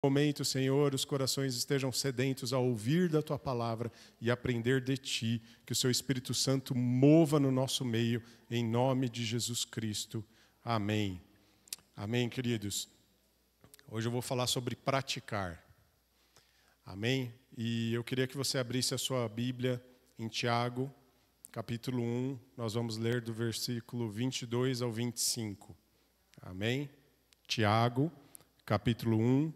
momento, Senhor, os corações estejam sedentos a ouvir da Tua palavra e aprender de Ti, que o Seu Espírito Santo mova no nosso meio, em nome de Jesus Cristo. Amém. Amém, queridos. Hoje eu vou falar sobre praticar. Amém? E eu queria que você abrisse a sua Bíblia em Tiago, capítulo 1, nós vamos ler do versículo 22 ao 25. Amém? Tiago, capítulo 1,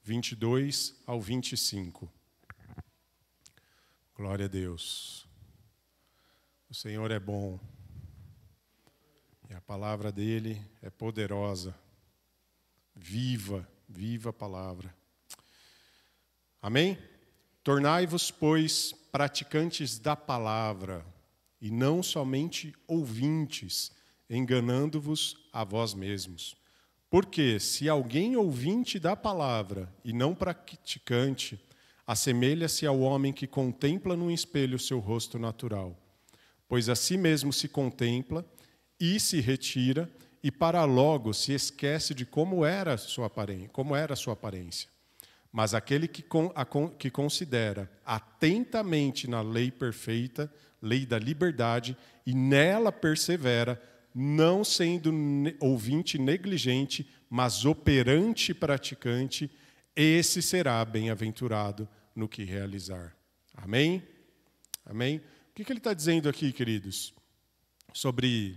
22 ao 25. Glória a Deus. O Senhor é bom. E a palavra dele é poderosa. Viva, viva a palavra. Amém? Tornai-vos, pois, praticantes da palavra, e não somente ouvintes, enganando-vos a vós mesmos. Porque se alguém ouvinte da palavra e não praticante, assemelha-se ao homem que contempla num espelho o seu rosto natural. Pois a si mesmo se contempla e se retira, e para logo se esquece de como era a sua aparência. Mas aquele que considera atentamente na lei perfeita, lei da liberdade, e nela persevera, não sendo ouvinte negligente, mas operante praticante, esse será bem-aventurado no que realizar. Amém? Amém? O que ele está dizendo aqui, queridos? Sobre,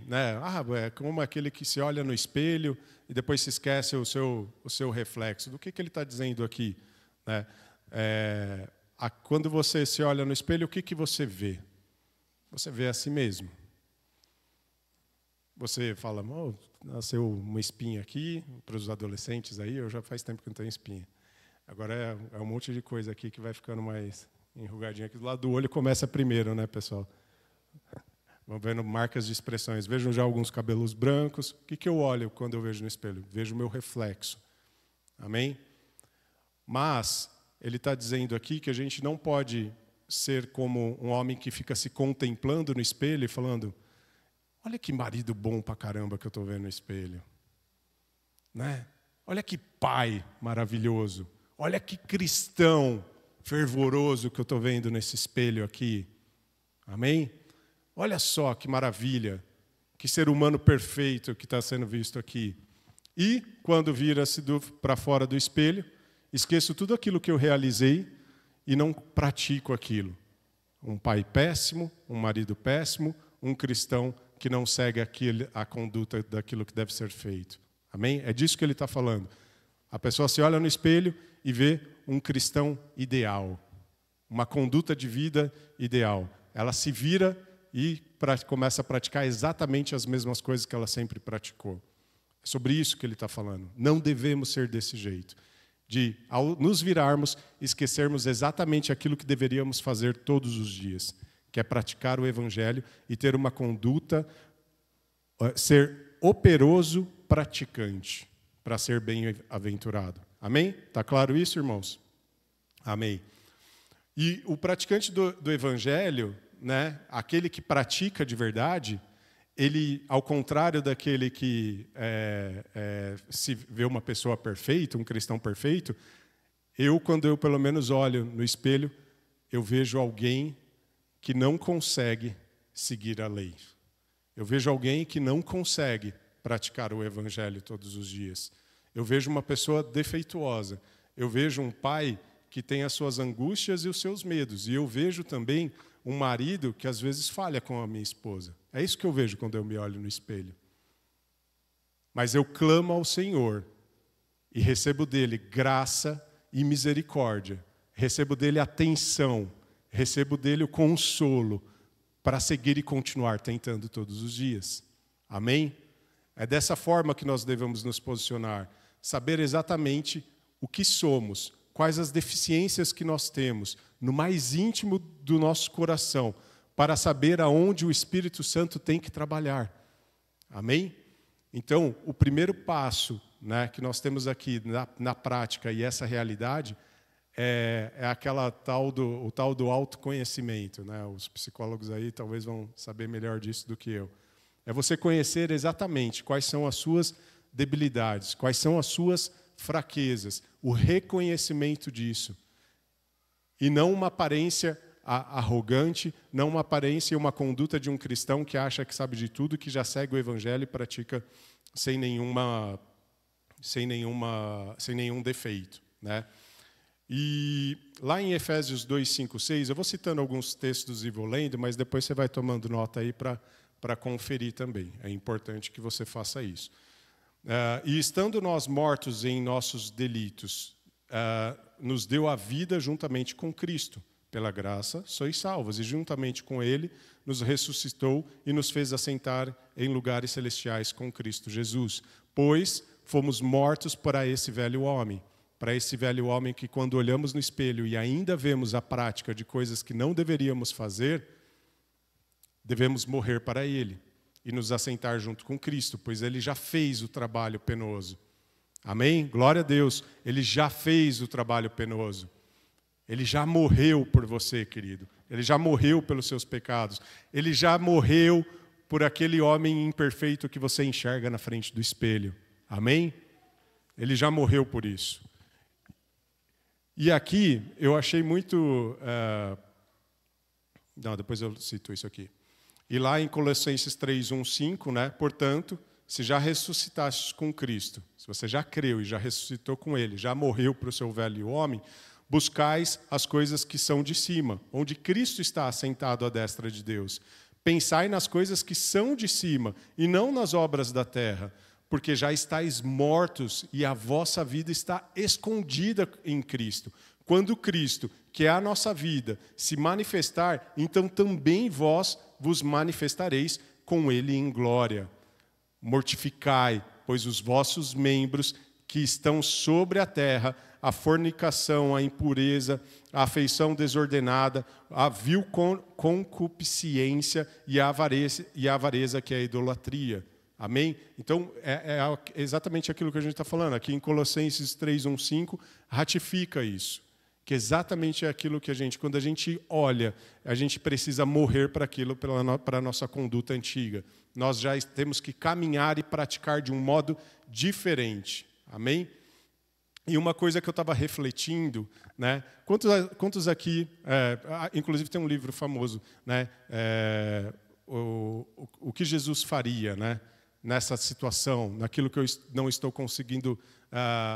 é como aquele que se olha no espelho e depois se esquece o seu reflexo. Do que ele está dizendo aqui? Quando você se olha no espelho, o que você vê? Você vê a si mesmo. Você fala, nasceu uma espinha aqui, para os adolescentes aí, eu já faz tempo que não tenho espinha. Agora é um monte de coisa aqui que vai ficando mais enrugadinha aqui. Do lado do olho começa primeiro, né, pessoal? Vão vendo marcas de expressões. Vejam já alguns cabelos brancos. O que eu olho quando eu vejo no espelho? Vejo o meu reflexo. Amém? Mas ele está dizendo aqui que a gente não pode ser como um homem que fica se contemplando no espelho e falando: olha que marido bom pra caramba que eu estou vendo no espelho. Né? Olha que pai maravilhoso. Olha que cristão fervoroso que eu estou vendo nesse espelho aqui. Amém? Olha só que maravilha. Que ser humano perfeito que está sendo visto aqui. E, quando vira-se para fora do espelho, esqueço tudo aquilo que eu realizei e não pratico aquilo. Um pai péssimo, um marido péssimo, um cristão que não segue a conduta daquilo que deve ser feito. Amém? É disso que ele está falando. A pessoa se olha no espelho e vê um cristão ideal. Uma conduta de vida ideal. Ela se vira e começa a praticar exatamente as mesmas coisas que ela sempre praticou. É sobre isso que ele está falando. Não devemos ser desse jeito. De, ao nos virarmos, esquecermos exatamente aquilo que deveríamos fazer todos os dias, que é praticar o Evangelho e ter uma conduta, ser operoso praticante, para ser bem-aventurado. Amém? Está claro isso, irmãos? Amém. E o praticante do Evangelho, aquele que pratica de verdade, ele, ao contrário daquele que se vê uma pessoa perfeita, um cristão perfeito, quando eu pelo menos olho no espelho, eu vejo alguém que não consegue seguir a lei. Eu vejo alguém que não consegue praticar o Evangelho todos os dias. Eu vejo uma pessoa defeituosa. Eu vejo um pai que tem as suas angústias e os seus medos. E eu vejo também um marido que às vezes falha com a minha esposa. É isso que eu vejo quando eu me olho no espelho. Mas eu clamo ao Senhor e recebo dele graça e misericórdia. Recebo dele atenção. Recebo dele o consolo para seguir e continuar tentando todos os dias. Amém? É dessa forma que nós devemos nos posicionar. Saber exatamente o que somos, quais as deficiências que nós temos, no mais íntimo do nosso coração, para saber aonde o Espírito Santo tem que trabalhar. Amém? Então, o primeiro passo que nós temos aqui na prática e essa realidade é aquela tal do autoconhecimento. Os psicólogos aí talvez vão saber melhor disso do que eu. É você conhecer exatamente quais são as suas debilidades, quais são as suas fraquezas, o reconhecimento disso. E não uma aparência arrogante, não uma aparência e uma conduta de um cristão que acha que sabe de tudo, que já segue o evangelho e pratica sem nenhum defeito, né? E lá em Efésios 2, 5, 6, eu vou citando alguns textos e vou lendo, mas depois você vai tomando nota aí para conferir também. É importante que você faça isso. E estando nós mortos em nossos delitos, nos deu a vida juntamente com Cristo. Pela graça, sois salvos, e juntamente com Ele nos ressuscitou e nos fez assentar em lugares celestiais com Cristo Jesus. Pois fomos mortos para esse velho homem que quando olhamos no espelho e ainda vemos a prática de coisas que não deveríamos fazer, devemos morrer para ele e nos assentar junto com Cristo, pois Ele já fez o trabalho penoso. Amém? Glória a Deus, Ele já fez o trabalho penoso. Ele já morreu por você, querido. Ele já morreu pelos seus pecados. Ele já morreu por aquele homem imperfeito que você enxerga na frente do espelho. Amém? Ele já morreu por isso. E aqui, eu achei muito... Não, depois eu cito isso aqui. E lá em Colossenses 3, 1, 5, né? Portanto, se já ressuscitastes com Cristo, se você já creu e já ressuscitou com Ele, já morreu para o seu velho homem... Buscais as coisas que são de cima, onde Cristo está assentado à destra de Deus. Pensai nas coisas que são de cima, e não nas obras da terra, porque já estáis mortos e a vossa vida está escondida em Cristo. Quando Cristo, que é a nossa vida, se manifestar, então também vós vos manifestareis com Ele em glória. Mortificai, pois, os vossos membros que estão sobre a terra, a fornicação, a impureza, a afeição desordenada, a vil concupiscência e a avareza, que é a idolatria. Amém? Então, é exatamente aquilo que a gente está falando. Aqui em Colossenses 3, 1, 5, ratifica isso. Que exatamente é aquilo que quando a gente olha, a gente precisa morrer para aquilo, para a nossa conduta antiga. Nós já temos que caminhar e praticar de um modo diferente. Amém? E uma coisa que eu estava refletindo, né? Quantos aqui, inclusive tem um livro famoso, né? O que Jesus faria, né? Nessa situação, naquilo que eu não estou conseguindo,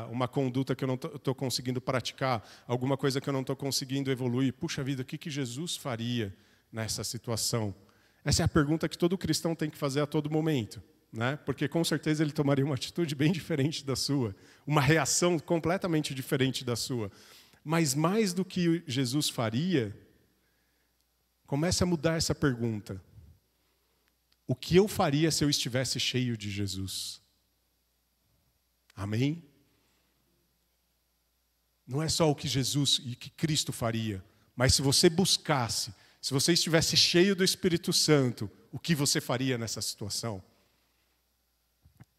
uma conduta que eu não estou conseguindo praticar, alguma coisa que eu não estou conseguindo evoluir. Puxa vida, o que Jesus faria nessa situação? Essa é a pergunta que todo cristão tem que fazer a todo momento. Né? Porque com certeza ele tomaria uma atitude bem diferente da sua, uma reação completamente diferente da sua. Mas mais do que Jesus faria, comece a mudar essa pergunta. O que eu faria se eu estivesse cheio de Jesus? Amém? Não é só o que Jesus e que Cristo faria, mas se você buscasse, se você estivesse cheio do Espírito Santo, o que você faria nessa situação?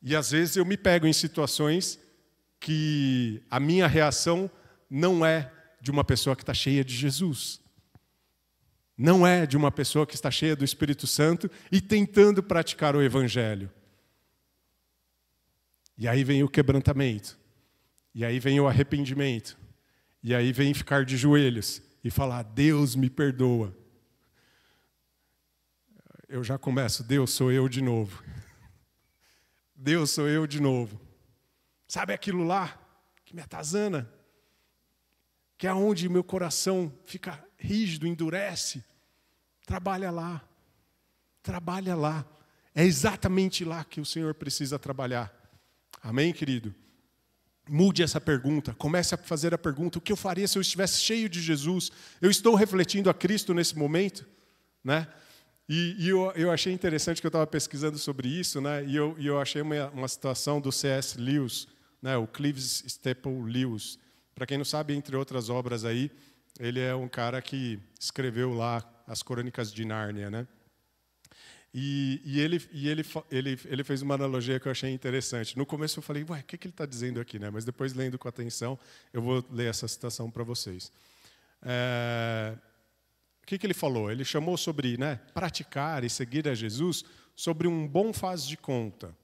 E às vezes eu me pego em situações que a minha reação não é de uma pessoa que está cheia de Jesus. Não é de uma pessoa que está cheia do Espírito Santo e tentando praticar o Evangelho. E aí vem o quebrantamento. E aí vem o arrependimento. E aí vem ficar de joelhos e falar, Deus me perdoa. Eu já começo, Deus, sou eu de novo. Deus, sou eu de novo. Sabe aquilo lá que me atazana? Que é onde meu coração fica rígido, endurece? Trabalha lá. Trabalha lá. É exatamente lá que o Senhor precisa trabalhar. Amém, querido? Mude essa pergunta. Comece a fazer a pergunta, o que eu faria se eu estivesse cheio de Jesus? Eu estou refletindo a Cristo nesse momento? Né? E eu achei interessante que eu estava pesquisando sobre isso, né? E eu achei uma citação do C.S. Lewis, né? O Clive Staple Lewis. Para quem não sabe, entre outras obras aí, ele é um cara que escreveu lá as Crônicas de Nárnia, né? E ele fez uma analogia que eu achei interessante. No começo eu falei, ué, o que ele está dizendo aqui, né? Mas depois, lendo com atenção, eu vou ler essa citação para vocês. O que ele falou? Ele chamou sobre, né, praticar e seguir a Jesus sobre um bom faz de conta.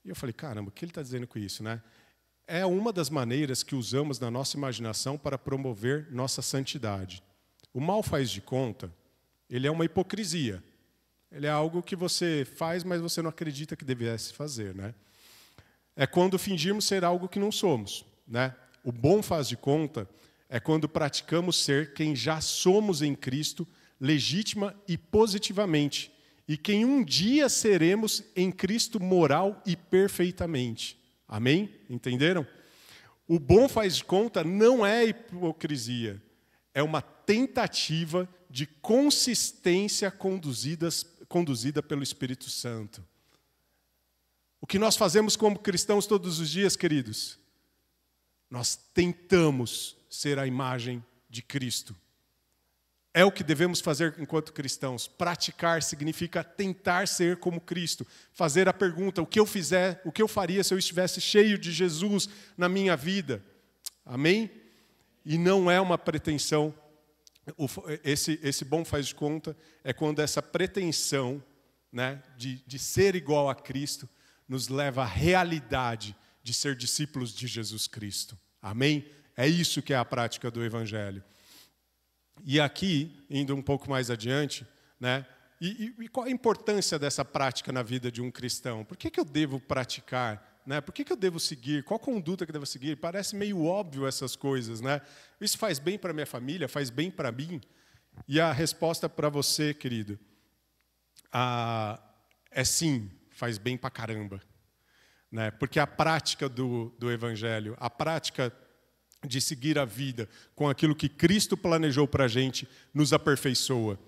E eu falei, caramba, o que ele está dizendo com isso, né? é uma das maneiras que usamos na nossa imaginação para promover nossa santidade. O mal faz de conta, ele é uma hipocrisia. Ele é algo que você faz, mas você não acredita que devesse fazer, né? É quando fingirmos ser algo que não somos, né? O bom faz de conta é quando praticamos ser quem já somos em Cristo, legítima e positivamente, e quem um dia seremos em Cristo moral e perfeitamente. Amém? Entenderam? O bom faz de conta não é hipocrisia, é uma tentativa de consistência conduzida pelo Espírito Santo. O que nós fazemos como cristãos todos os dias, queridos? Nós tentamos ser a imagem de Cristo. É o que devemos fazer enquanto cristãos. Praticar significa tentar ser como Cristo. Fazer a pergunta, o que eu faria se eu estivesse cheio de Jesus na minha vida? Amém? E não é uma pretensão. Esse bom faz de conta é quando essa pretensão, né, de ser igual a Cristo nos leva à realidade de ser discípulos de Jesus Cristo. Amém? É isso que é a prática do Evangelho. E aqui, indo um pouco mais adiante, né, e qual a importância dessa prática na vida de um cristão? Por que eu devo praticar? Né? Por que eu devo seguir? Qual conduta que eu devo seguir? Parece meio óbvio essas coisas, né? Isso faz bem para a minha família? Faz bem para mim? E a resposta para você, querido, é sim, faz bem para caramba. Né? Porque a prática do Evangelho, a prática de seguir a vida com aquilo que Cristo planejou para a gente, nos aperfeiçoa.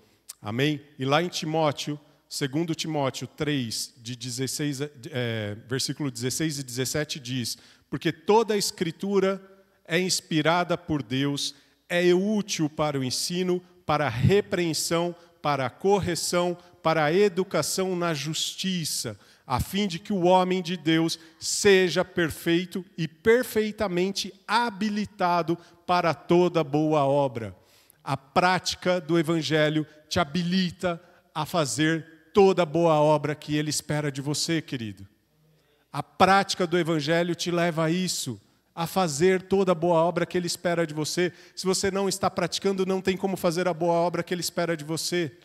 Amém? E lá em Timóteo, 2 Timóteo 3, versículo 16 e 17 diz: porque toda a Escritura é inspirada por Deus, é útil para o ensino, para a repreensão, para a correção, para a educação na justiça, a fim de que o homem de Deus seja perfeito e perfeitamente habilitado para toda boa obra. A prática do Evangelho te habilita a fazer toda boa obra que Ele espera de você, querido. A prática do Evangelho te leva a isso, a fazer toda boa obra que Ele espera de você. Se você não está praticando, não tem como fazer a boa obra que Ele espera de você.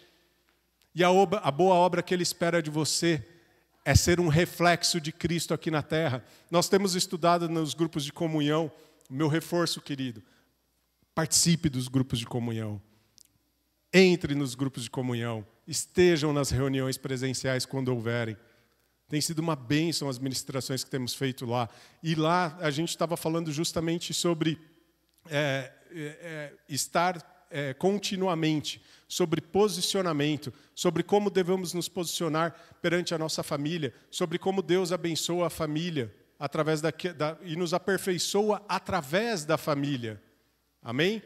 E a boa obra que Ele espera de você é ser um reflexo de Cristo aqui na terra. Nós temos estudado nos grupos de comunhão. Meu reforço, querido, participe dos grupos de comunhão. Entre nos grupos de comunhão. Estejam nas reuniões presenciais quando houverem. Tem sido uma bênção as ministrações que temos feito lá. E lá a gente estava falando justamente sobre estar continuamente, sobre posicionamento, sobre como devemos nos posicionar perante a nossa família, sobre como Deus abençoa a família através e nos aperfeiçoa através da família. Amém?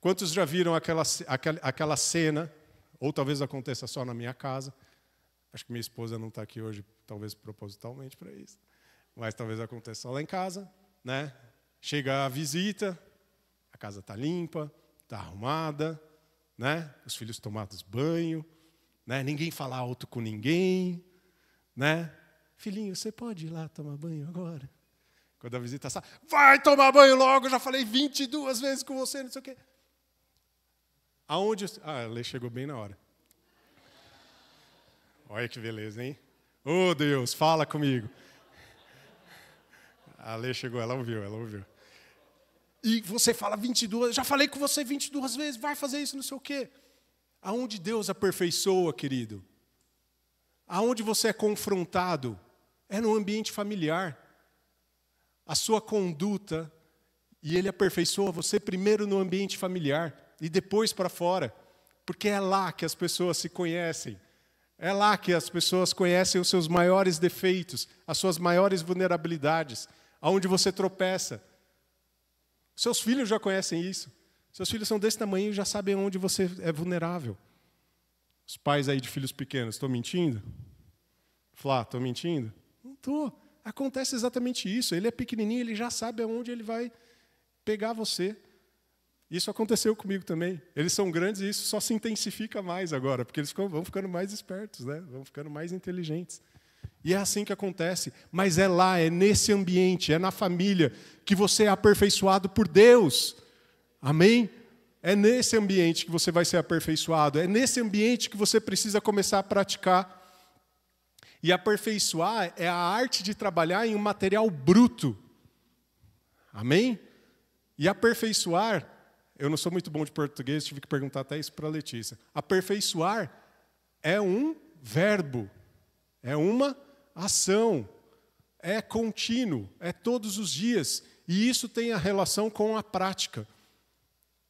Quantos já viram aquela cena, ou talvez aconteça só na minha casa? Acho que minha esposa não está aqui hoje, talvez propositalmente para isso, mas talvez aconteça só lá em casa, né? Chega a visita, a casa está limpa, está arrumada, né? Os filhos tomados banho, né? Ninguém fala alto com ninguém, né? Filhinho, você pode ir lá tomar banho agora? Quando a visita sai, vai tomar banho logo, já falei 22 vezes com você, não sei o quê. Aonde... a Lê chegou bem na hora. Olha que beleza, hein? Oh, Deus, fala comigo. A Lê chegou, ela ouviu. E você fala 22, já falei com você 22 vezes, vai fazer isso, não sei o quê. Aonde Deus aperfeiçoa, querido? Aonde você é confrontado? É no ambiente familiar. A sua conduta, e Ele aperfeiçoa você primeiro no ambiente familiar e depois para fora. Porque é lá que as pessoas se conhecem. É lá que as pessoas conhecem os seus maiores defeitos, as suas maiores vulnerabilidades, aonde você tropeça. Seus filhos já conhecem isso. Seus filhos são desse tamanho e já sabem onde você é vulnerável. Os pais aí de filhos pequenos, estou mentindo? Flá, estou mentindo? Não estou. Acontece exatamente isso. Ele é pequenininho, ele já sabe aonde ele vai pegar você. Isso aconteceu comigo também. Eles são grandes e isso só se intensifica mais agora, porque eles vão ficando mais espertos, né? Vão ficando mais inteligentes. E é assim que acontece. Mas é lá, é nesse ambiente, é na família, que você é aperfeiçoado por Deus. Amém? É nesse ambiente que você vai ser aperfeiçoado. É nesse ambiente que você precisa começar a praticar. E aperfeiçoar é a arte de trabalhar em um material bruto. Amém? E aperfeiçoar, eu não sou muito bom de português, tive que perguntar até isso para a Letícia. Aperfeiçoar é um verbo, é uma ação, é contínuo, é todos os dias. E isso tem a relação com a prática.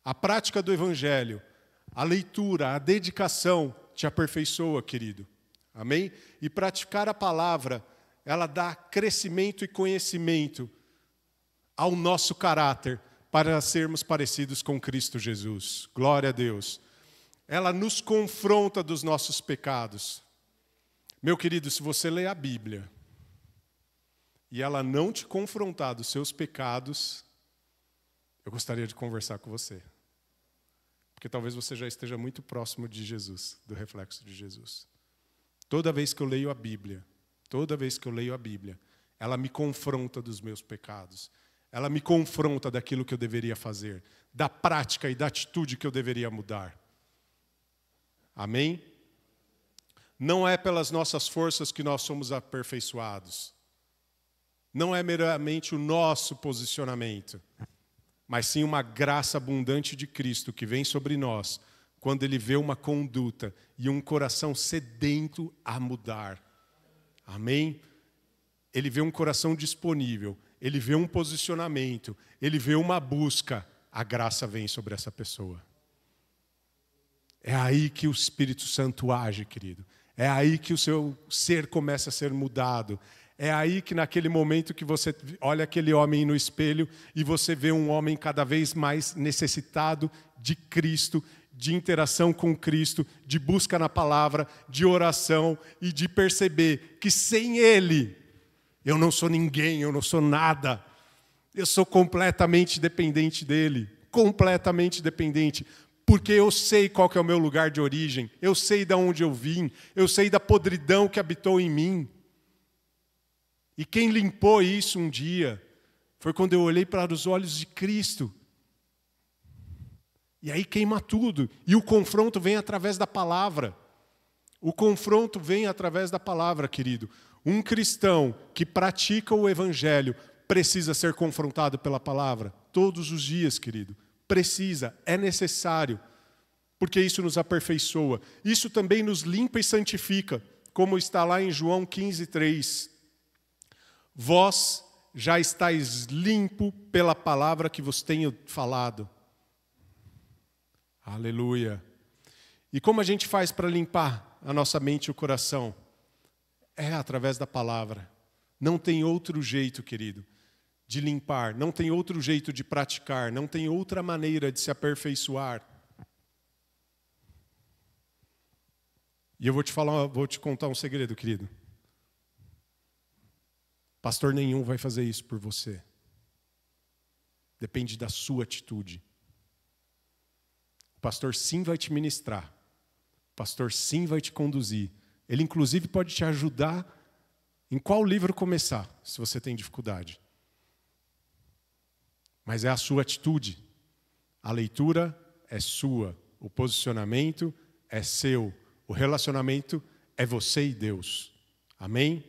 A prática do Evangelho, a leitura, a dedicação te aperfeiçoa, querido. Amém? E praticar a palavra, ela dá crescimento e conhecimento ao nosso caráter para sermos parecidos com Cristo Jesus. Glória a Deus. Ela nos confronta dos nossos pecados. Meu querido, se você lê a Bíblia e ela não te confrontar dos seus pecados, eu gostaria de conversar com você. Porque talvez você já esteja muito próximo de Jesus, do reflexo de Jesus. Toda vez que eu leio a Bíblia, ela me confronta dos meus pecados. Ela me confronta daquilo que eu deveria fazer, da prática e da atitude que eu deveria mudar. Amém? Não é pelas nossas forças que nós somos aperfeiçoados. Não é meramente o nosso posicionamento, mas sim uma graça abundante de Cristo que vem sobre nós, quando Ele vê uma conduta e um coração sedento a mudar. Amém? Ele vê um coração disponível, Ele vê um posicionamento, Ele vê uma busca, a graça vem sobre essa pessoa. É aí que o Espírito Santo age, querido. É aí que o seu ser começa a ser mudado. É aí que naquele momento que você olha aquele homem no espelho e você vê um homem cada vez mais necessitado de Cristo, de interação com Cristo, de busca na palavra, de oração e de perceber que sem Ele eu não sou ninguém, eu não sou nada. Eu sou completamente dependente dEle, completamente dependente. Porque eu sei qual que é o meu lugar de origem, eu sei de onde eu vim, eu sei da podridão que habitou em mim. E quem limpou isso um dia foi quando eu olhei para os olhos de Cristo. E aí queima tudo. E o confronto vem através da palavra. O confronto vem através da palavra, querido. Um cristão que pratica o Evangelho precisa ser confrontado pela palavra todos os dias, querido. Precisa, é necessário, porque isso nos aperfeiçoa. Isso também nos limpa e santifica, como está lá em João 15:3. Vós já estáis limpo pela palavra que vos tenho falado. Aleluia. E como a gente faz para limpar a nossa mente e o coração? É através da palavra. Não tem outro jeito, querido, de limpar, não tem outro jeito de praticar, não tem outra maneira de se aperfeiçoar. E eu vou te contar um segredo, querido. Pastor nenhum vai fazer isso por você. Depende da sua atitude. O pastor sim vai te ministrar. O pastor sim vai te conduzir. Ele inclusive pode te ajudar em qual livro começar, se você tem dificuldade. Mas é a sua atitude. A leitura é sua. O posicionamento é seu. O relacionamento é você e Deus. Amém?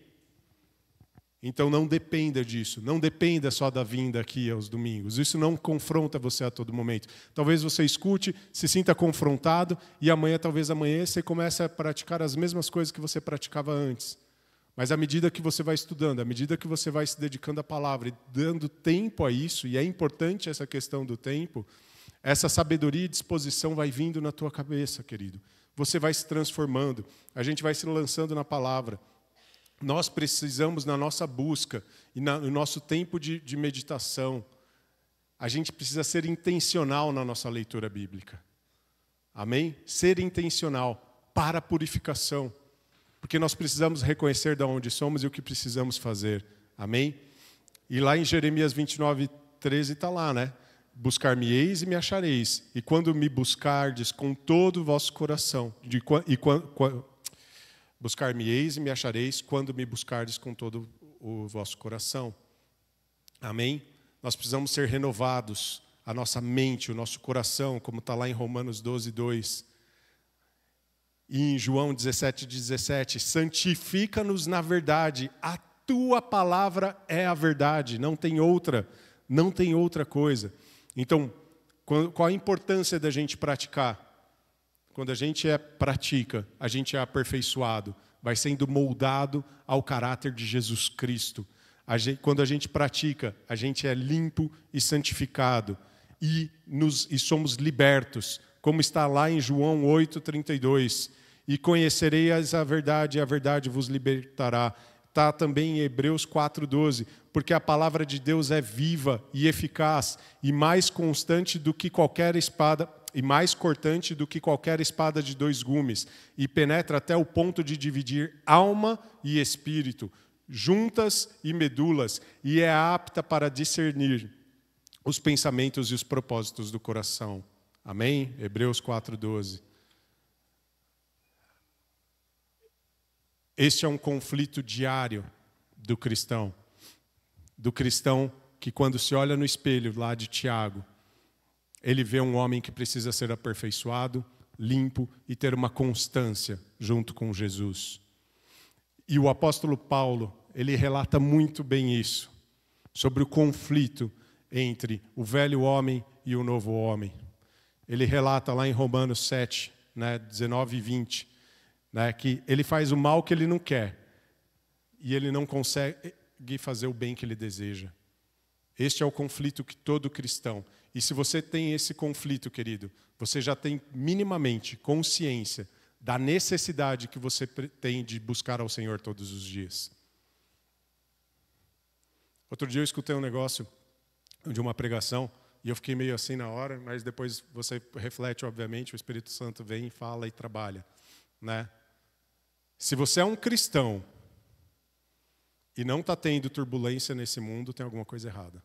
Então não dependa disso. Não dependa só da vinda aqui aos domingos. Isso não confronta você a todo momento. Talvez você escute, se sinta confrontado e amanhã, talvez amanhã, você comece a praticar as mesmas coisas que você praticava antes. Mas à medida que você vai estudando, à medida que você vai se dedicando à palavra e dando tempo a isso, e é importante essa questão do tempo, essa sabedoria e disposição vai vindo na tua cabeça, querido. Você vai se transformando, a gente vai se lançando na palavra. Nós precisamos, na nossa busca e no nosso tempo de meditação, a gente precisa ser intencional na nossa leitura bíblica. Amém? Ser intencional para a purificação. Porque nós precisamos reconhecer de onde somos e o que precisamos fazer. Amém? E lá em Jeremias 29:13 está lá, né? Buscar-me-eis e me achareis. E quando me buscardes com todo o vosso coração. Buscar-me-eis e me achareis quando me buscardes com todo o vosso coração. Amém? Nós precisamos ser renovados, a nossa mente, o nosso coração, como está lá em Romanos 12, 2. E em João 17, 17, santifica-nos na verdade, a tua palavra é a verdade, não tem outra coisa. Então, qual a importância da gente praticar? Quando a gente pratica, a gente é aperfeiçoado, vai sendo moldado ao caráter de Jesus Cristo. Quando a gente pratica, a gente é limpo e santificado e somos libertos, como está lá em João 8:32. E conhecereis a verdade vos libertará. Está também em Hebreus 4:12, porque a palavra de Deus é viva e eficaz e mais constante do que qualquer espada, e mais cortante do que qualquer espada de 2 gumes, e penetra até o ponto de dividir alma e espírito, juntas e medulas, e é apta para discernir os pensamentos e os propósitos do coração. Amém? Hebreus 4:12. Este é um conflito diário do cristão que quando se olha no espelho lá de Tiago, ele vê um homem que precisa ser aperfeiçoado, limpo e ter uma constância junto com Jesus. E o apóstolo Paulo, ele relata muito bem isso, sobre o conflito entre o velho homem e o novo homem. Ele relata lá em Romanos 7, 19 e 20, que ele faz o mal que ele não quer e ele não consegue fazer o bem que ele deseja. Este é o conflito que todo cristão. E se você tem esse conflito, querido, você já tem minimamente consciência da necessidade que você tem de buscar ao Senhor todos os dias. Outro dia eu escutei um negócio de uma pregação e eu fiquei meio assim na hora, mas depois você reflete, obviamente, o Espírito Santo vem, fala e trabalha, Se você é um cristão e não está tendo turbulência nesse mundo, tem alguma coisa errada.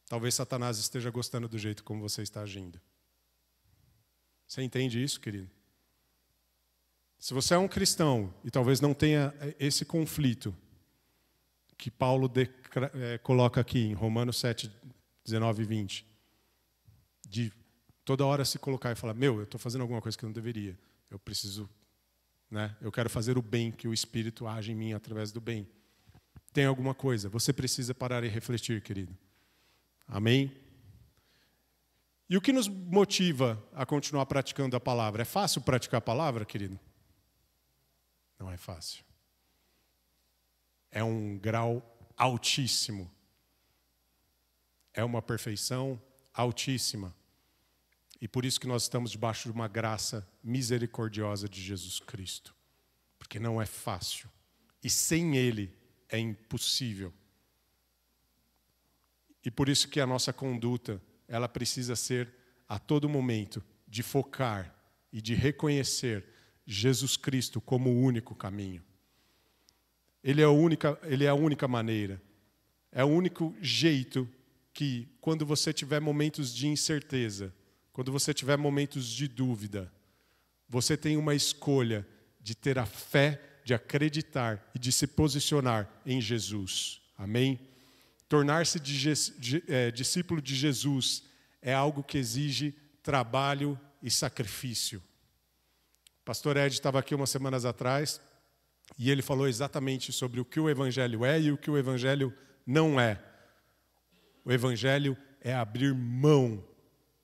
Talvez Satanás esteja gostando do jeito como você está agindo. Você entende isso, querido? Se você é um cristão e talvez não tenha esse conflito que Paulo coloca aqui em Romanos 7, 19 e 20, de toda hora se colocar e falar, eu estou fazendo alguma coisa que eu não deveria, eu preciso, eu quero fazer o bem, que o Espírito age em mim através do bem. Tem alguma coisa, você precisa parar e refletir, querido. Amém? E o que nos motiva a continuar praticando a palavra? É fácil praticar a palavra, querido? Não é fácil. É um grau altíssimo. É uma perfeição altíssima. E por isso que nós estamos debaixo de uma graça misericordiosa de Jesus Cristo. Porque não é fácil. E sem Ele é impossível. E por isso que a nossa conduta, ela precisa ser, a todo momento, de focar e de reconhecer Jesus Cristo como o único caminho. Ele é a única maneira. É o único jeito que, quando você tiver momentos de incerteza, quando você tiver momentos de dúvida, você tem uma escolha de ter a fé, de acreditar e de se posicionar em Jesus. Amém? Tornar-se discípulo de Jesus é algo que exige trabalho e sacrifício. O pastor Ed estava aqui umas semanas atrás e ele falou exatamente sobre o que o Evangelho é e o que o Evangelho não é. O Evangelho é abrir mão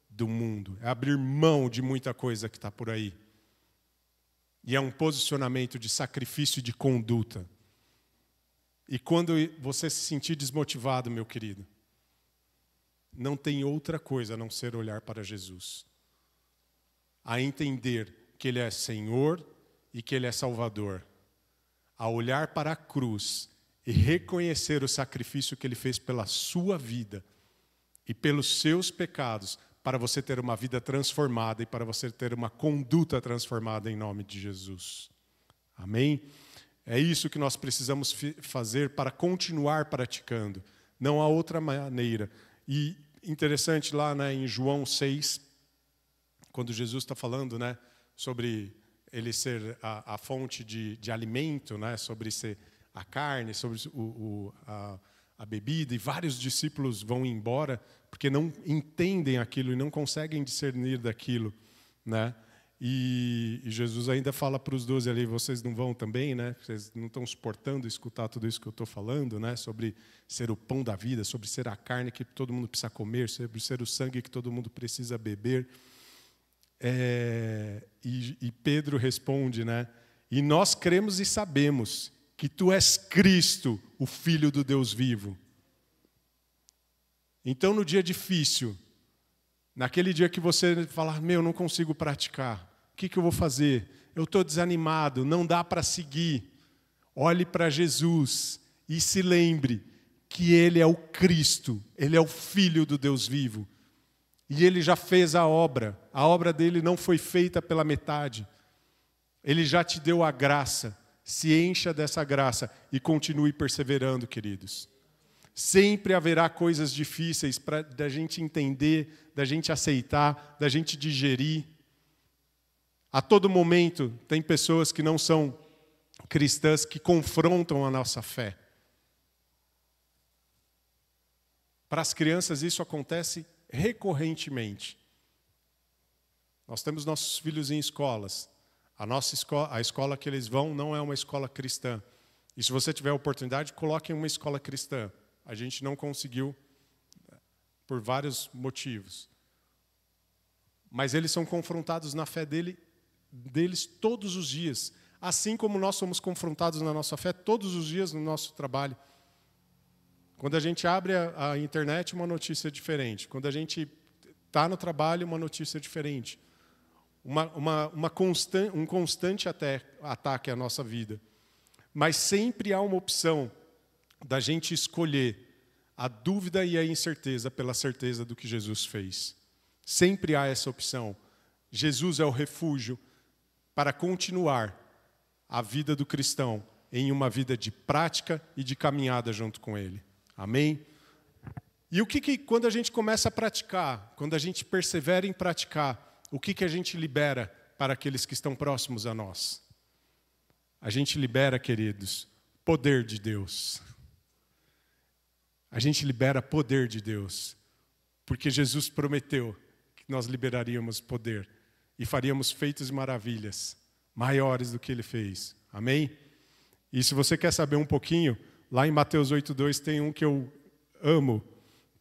do mundo, é abrir mão de muita coisa que está por aí. E é um posicionamento de sacrifício e de conduta. E quando você se sentir desmotivado, meu querido, não tem outra coisa a não ser olhar para Jesus. A entender que Ele é Senhor e que Ele é Salvador. A olhar para a cruz e reconhecer o sacrifício que Ele fez pela sua vida e pelos seus pecados, para você ter uma vida transformada e para você ter uma conduta transformada em nome de Jesus. Amém? É isso que nós precisamos fazer para continuar praticando. Não há outra maneira. E interessante lá em João 6, quando Jesus está falando sobre ele ser a fonte de alimento, né? Sobre ser a carne, sobre a bebida, e vários discípulos vão embora porque não entendem aquilo e não conseguem discernir daquilo, né? E Jesus ainda fala para os 12 ali: vocês não vão também, né? Vocês não estão suportando escutar tudo isso que eu estou falando, né? Sobre ser o pão da vida, sobre ser a carne que todo mundo precisa comer, sobre ser o sangue que todo mundo precisa beber. E Pedro responde, né? E nós cremos e sabemos que tu és Cristo, o Filho do Deus vivo. Então, no dia difícil, naquele dia que você falar: meu, não consigo praticar, o que eu vou fazer? Eu estou desanimado, não dá para seguir. Olhe para Jesus e se lembre que Ele é o Cristo, Ele é o Filho do Deus vivo. E Ele já fez a obra dele não foi feita pela metade. Ele já te deu a graça. Se encha dessa graça e continue perseverando, queridos. Sempre haverá coisas difíceis da gente entender, da gente aceitar, da gente digerir. A todo momento tem pessoas que não são cristãs que confrontam a nossa fé. Para as crianças isso acontece recorrentemente. Nós temos nossos filhos em escolas. A escola que eles vão não é uma escola cristã. E se você tiver a oportunidade, coloque em uma escola cristã. A gente não conseguiu por vários motivos. Mas eles são confrontados na fé deles todos os dias. Assim como nós somos confrontados na nossa fé todos os dias no nosso trabalho. Quando a gente abre a internet, uma notícia diferente. Quando a gente está no trabalho, uma notícia diferente. Um constante ataque à nossa vida. Mas sempre há uma opção da gente escolher a dúvida e a incerteza pela certeza do que Jesus fez. Sempre há essa opção. Jesus é o refúgio para continuar a vida do cristão em uma vida de prática e de caminhada junto com Ele. Amém? E quando a gente começa a praticar, quando a gente persevera em praticar, o que a gente libera para aqueles que estão próximos a nós? A gente libera, queridos, poder de Deus. A gente libera poder de Deus, porque Jesus prometeu que nós liberaríamos poder e faríamos feitos e maravilhas maiores do que Ele fez. Amém? E se você quer saber um pouquinho, lá em Mateus 8:2 tem um que eu amo,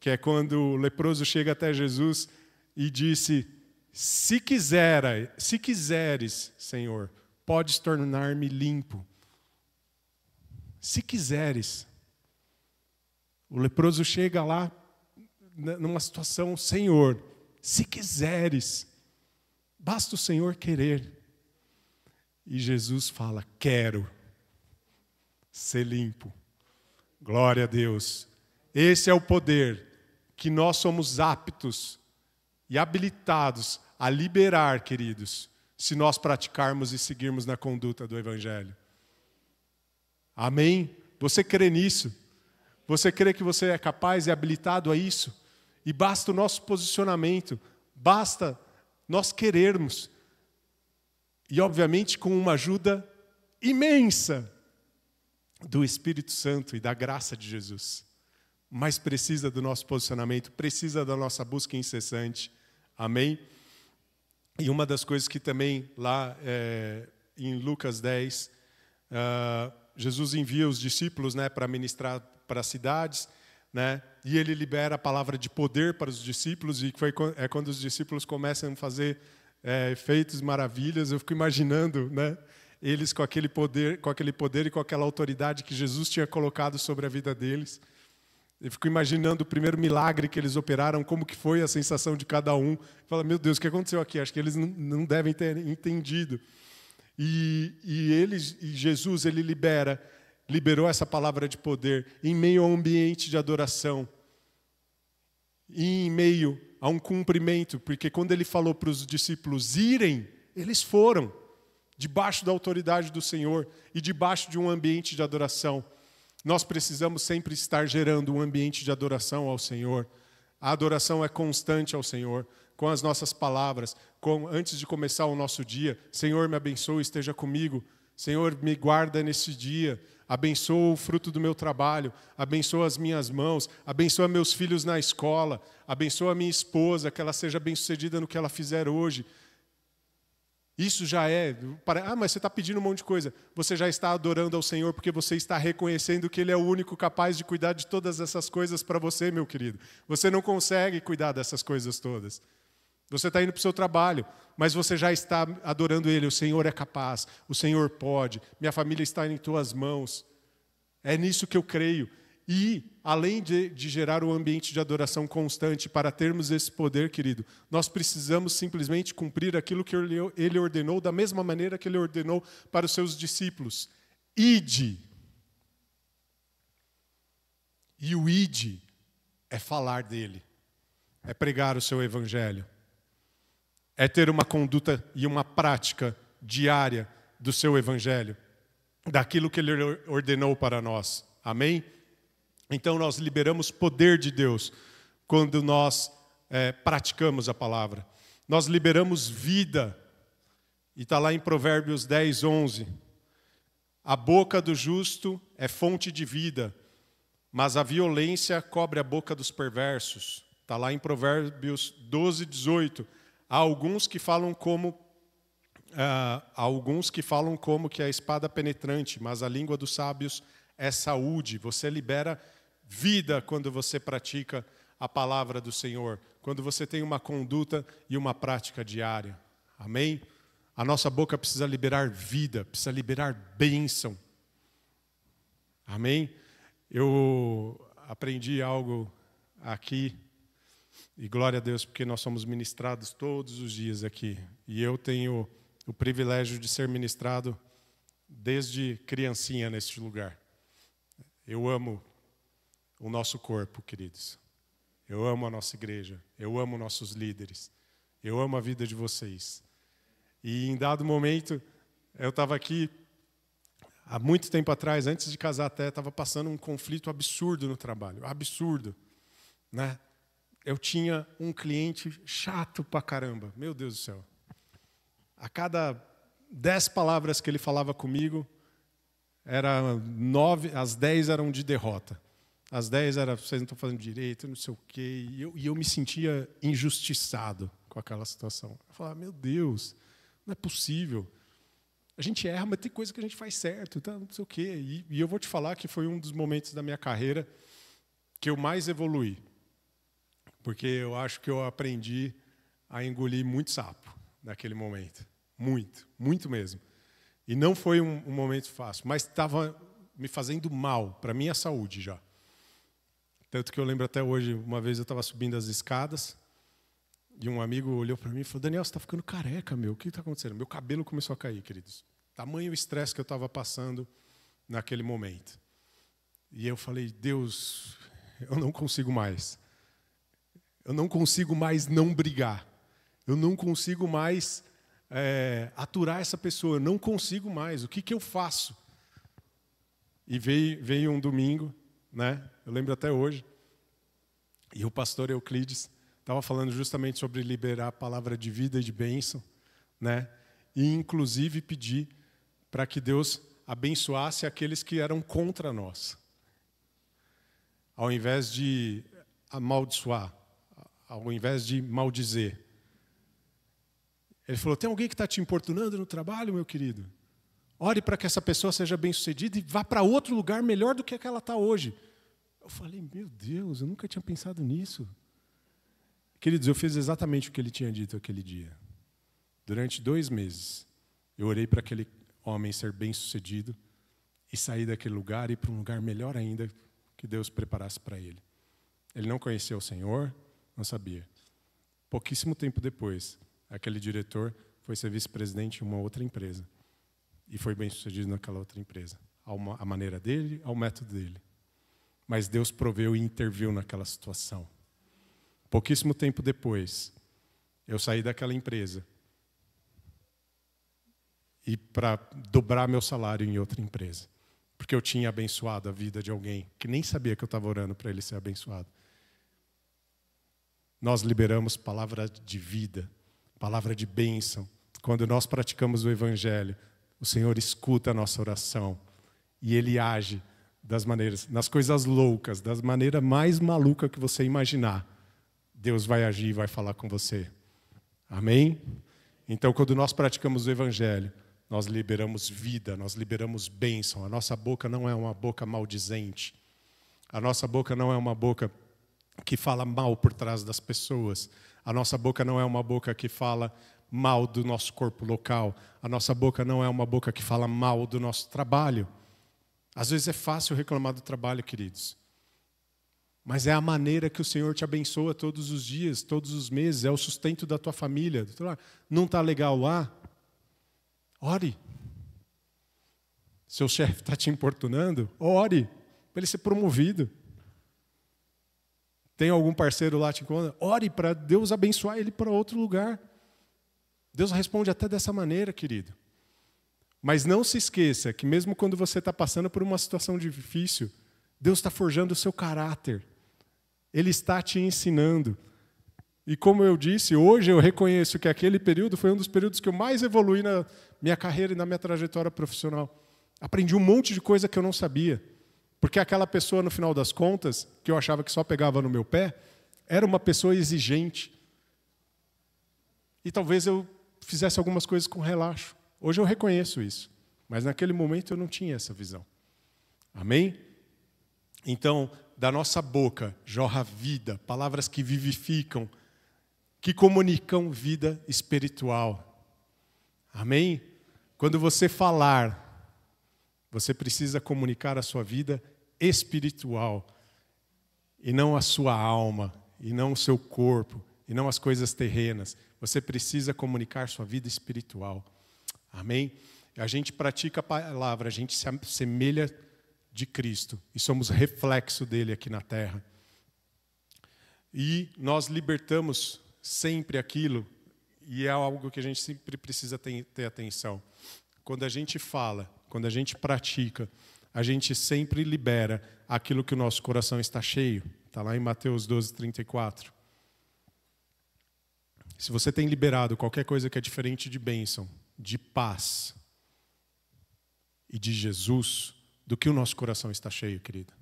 que é quando o leproso chega até Jesus e disse: se quiseres, Senhor, podes tornar-me limpo. Se quiseres. O leproso chega lá numa situação: Senhor, se quiseres, basta o Senhor querer. E Jesus fala: quero ser limpo. Glória a Deus. Esse é o poder que nós somos aptos e habilitados a liberar, queridos, se nós praticarmos e seguirmos na conduta do Evangelho. Amém? Você crê nisso? Você crê que você é capaz e habilitado a isso? E basta o nosso posicionamento, basta nós querermos. E, obviamente, com uma ajuda imensa do Espírito Santo e da graça de Jesus. Mas precisa do nosso posicionamento, precisa da nossa busca incessante. Amém? E uma das coisas que também lá em Lucas 10, Jesus envia os discípulos, né, para ministrar para as cidades, né, e Ele libera a palavra de poder para os discípulos, e é quando os discípulos começam a fazer feitos, maravilhas. Eu fico imaginando, né, eles com aquele poder e com aquela autoridade que Jesus tinha colocado sobre a vida deles. Eu fico imaginando o primeiro milagre que eles operaram, como que foi a sensação de cada um. Fala: meu Deus, o que aconteceu aqui? Acho que eles não devem ter entendido. E Jesus, Ele liberou essa palavra de poder em meio a um ambiente de adoração. E em meio a um cumprimento, porque quando Ele falou para os discípulos irem, eles foram, debaixo da autoridade do Senhor e debaixo de um ambiente de adoração. Nós precisamos sempre estar gerando um ambiente de adoração ao Senhor. A adoração é constante ao Senhor, com as nossas palavras, antes de começar o nosso dia: Senhor, me abençoe, esteja comigo. Senhor, me guarda nesse dia. Abençoa o fruto do meu trabalho. Abençoa as minhas mãos. Abençoa meus filhos na escola. Abençoa a minha esposa, que ela seja bem-sucedida no que ela fizer hoje. Isso já é... mas você está pedindo um monte de coisa. Você já está adorando ao Senhor porque você está reconhecendo que Ele é o único capaz de cuidar de todas essas coisas para você, meu querido. Você não consegue cuidar dessas coisas todas. Você está indo para o seu trabalho, mas você já está adorando Ele. O Senhor é capaz, o Senhor pode. Minha família está em tuas mãos. É nisso que eu creio. E, além de gerar um ambiente de adoração constante, para termos esse poder, querido, nós precisamos simplesmente cumprir aquilo que Ele ordenou, da mesma maneira que Ele ordenou para os seus discípulos. Ide. E o ide é falar dEle, é pregar o seu evangelho, é ter uma conduta e uma prática diária do seu evangelho, daquilo que Ele ordenou para nós. Amém? Então nós liberamos poder de Deus quando nós praticamos a palavra. Nós liberamos vida. E está lá em Provérbios 10, 11. A boca do justo é fonte de vida, mas a violência cobre a boca dos perversos. Está lá em Provérbios 12, 18. Há alguns que falam como que a espada penetrante, mas a língua dos sábios é saúde. Você libera vida quando você pratica a palavra do Senhor, quando você tem uma conduta e uma prática diária. Amém? A nossa boca precisa liberar vida, precisa liberar bênção. Amém? Eu aprendi algo aqui, e glória a Deus, porque nós somos ministrados todos os dias aqui. E eu tenho o privilégio de ser ministrado desde criancinha neste lugar. Eu amo o nosso corpo, queridos. Eu amo a nossa igreja. Eu amo nossos líderes. Eu amo a vida de vocês. E em dado momento, eu estava aqui, há muito tempo atrás, antes de casar até, estava passando um conflito absurdo no trabalho. Absurdo. Né? Eu tinha um cliente chato pra caramba. Meu Deus do céu. A cada 10 palavras que ele falava comigo, as 10 eram de derrota. As 10 eram: vocês não estão fazendo direito, não sei o quê. E eu me sentia injustiçado com aquela situação. Eu falava: meu Deus, não é possível. A gente erra, mas tem coisa que a gente faz certo, tá? Não sei o quê. E eu vou te falar que foi um dos momentos da minha carreira que eu mais evoluí. Porque eu acho que eu aprendi a engolir muito sapo naquele momento. Muito, muito mesmo. E não foi um momento fácil, mas estava me fazendo mal para a minha saúde já. Tanto que eu lembro até hoje, uma vez eu estava subindo as escadas e um amigo olhou para mim e falou: Daniel, você está ficando careca, meu. O que está acontecendo? Meu cabelo começou a cair, queridos. Tamanho estresse que eu estava passando naquele momento. E eu falei: Deus, eu não consigo mais. Eu não consigo mais não brigar. Eu não consigo mais aturar essa pessoa. Eu não consigo mais. O que eu faço? E veio um domingo, né? Eu lembro até hoje. E o pastor Euclides estava falando justamente sobre liberar a palavra de vida e de bênção, né? E inclusive pedir para que Deus abençoasse aqueles que eram contra nós. Ao invés de amaldiçoar, ao invés de maldizer. Ele falou: tem alguém que está te importunando no trabalho, meu querido? Ore para que essa pessoa seja bem-sucedida e vá para outro lugar melhor do que ela está hoje. Eu falei: meu Deus, eu nunca tinha pensado nisso. Queridos, eu fiz exatamente o que ele tinha dito aquele dia. Durante 2 meses, eu orei para aquele homem ser bem-sucedido e sair daquele lugar e ir para um lugar melhor ainda que Deus preparasse para ele. Ele não conhecia o Senhor, não sabia. Pouquíssimo tempo depois, aquele diretor foi ser vice-presidente em uma outra empresa. E foi bem-sucedido naquela outra empresa. À maneira dele, ao método dele. Mas Deus proveu e interviu naquela situação. Pouquíssimo tempo depois, eu saí daquela empresa. E para dobrar meu salário em outra empresa. Porque eu tinha abençoado a vida de alguém que nem sabia que eu estava orando para ele ser abençoado. Nós liberamos palavra de vida, palavra de bênção. Quando nós praticamos o Evangelho, o Senhor escuta a nossa oração e Ele age nas coisas loucas, das maneiras mais malucas que você imaginar. Deus vai agir e vai falar com você. Amém? Então, quando nós praticamos o Evangelho, nós liberamos vida, nós liberamos bênção. A nossa boca não é uma boca maldizente. A nossa boca não é uma boca que fala mal por trás das pessoas. A nossa boca não é uma boca que fala mal do nosso corpo local. A nossa boca não é uma boca que fala mal do nosso trabalho. Às vezes é fácil reclamar do trabalho, queridos. Mas é a maneira que o Senhor te abençoa todos os dias, todos os meses. É o sustento da tua família. Não está legal lá? Ore. Seu chefe está te importunando? Ore para ele ser promovido. Tem algum parceiro lá te incomodando? Ore para Deus abençoar ele para outro lugar. Deus responde até dessa maneira, querido. Mas não se esqueça que mesmo quando você está passando por uma situação difícil, Deus está forjando o seu caráter. Ele está te ensinando. E como eu disse, hoje eu reconheço que aquele período foi um dos períodos que eu mais evolui na minha carreira e na minha trajetória profissional. Aprendi um monte de coisa que eu não sabia. Porque aquela pessoa, no final das contas, que eu achava que só pegava no meu pé, era uma pessoa exigente. E talvez eu fizesse algumas coisas com relaxo. Hoje eu reconheço isso. Mas naquele momento eu não tinha essa visão. Amém? Então, da nossa boca jorra vida, palavras que vivificam, que comunicam vida espiritual. Amém? Quando você falar, você precisa comunicar a sua vida espiritual, e não a sua alma, e não o seu corpo, e não as coisas terrenas. Você precisa comunicar sua vida espiritual. Amém? A gente pratica a palavra, a gente se assemelha de Cristo, e somos reflexo dele aqui na terra. E nós libertamos sempre aquilo, e é algo que a gente sempre precisa ter atenção. Quando a gente fala, quando a gente pratica, a gente sempre libera aquilo que o nosso coração está cheio. Está lá em Mateus 12:34. Se você tem liberado qualquer coisa que é diferente de bênção, de paz e de Jesus, do que o nosso coração está cheio, querido.